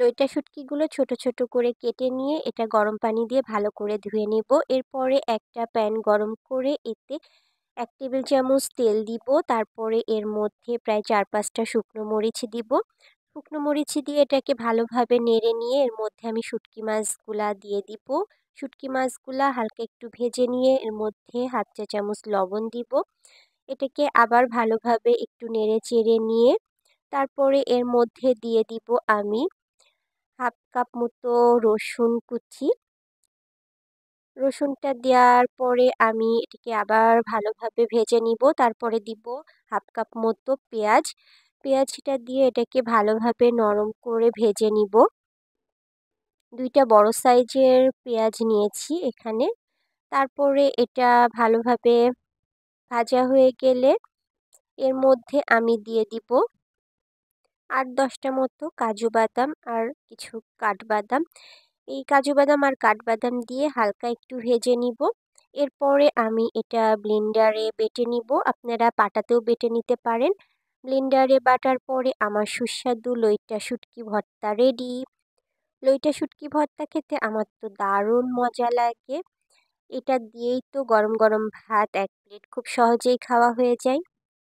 লইটা শুটকিগুলো ছোট ছোট করে কেটে নিয়ে এটা গরম পানি দিয়ে ভালো করে ধুয়ে নেব। এরপরে একটা প্যান গরম করে এতে ১ টেবিল চামচ তেল দিব। তারপরে এর মধ্যে প্রায় ৪-৫টা শুকনো মরিচ দিব। শুকনো মরিচ দিয়ে এটাকে ভালোভাবে নেড়ে নিয়ে এর মধ্যে আমি শুটকি মাছগুলা দিয়ে দিব। শুটকি মাছগুলা হালকা একটু ভেজে নিয়ে এর মধ্যে ১/২ চা চামচ লবণ দিব। এটাকে আবার ভালোভাবে একটু নেড়ে চেড়ে নিয়ে তারপরে এর মধ্যে দিয়ে দিব আমি ১/২ কাপ মতো রসুন কুচি। রসুনটা দেওয়ার পরে আমি এটাকে আবার ভালোভাবে ভেজে নিব। তারপরে দিব ১/২ কাপ মতো পেঁয়াজ। পেঁয়াজটা দিয়ে এটাকে ভালোভাবে নরম করে ভেজে নিব। ২টা বড় সাইজের পেঁয়াজ নিয়েছি এখানে। তারপরে এটা ভালোভাবে ভাজা হয়ে গেলে এর মধ্যে আমি দিয়ে দিব ৮-১০টা মতো কাজু বাদাম আর কিছু কাঠবাদাম। এই কাজু বাদাম আর কাঠবাদাম দিয়ে হালকা একটু ভেজে নিব। এরপরে আমি এটা ব্লেন্ডারে বেটে নিব। আপনারা পাটাতেও বেটে নিতে পারেন। ব্লেন্ডারে বাটার পরে আমার সুস্বাদু লইট্টা শুটকি ভর্তা রেডি। লইট্টা শুটকি ভর্তা খেতে আমার তো দারুণ মজা লাগে। এটা দিয়েই তো গরম গরম ভাত ১ প্লেট খুব সহজেই খাওয়া হয়ে যায়।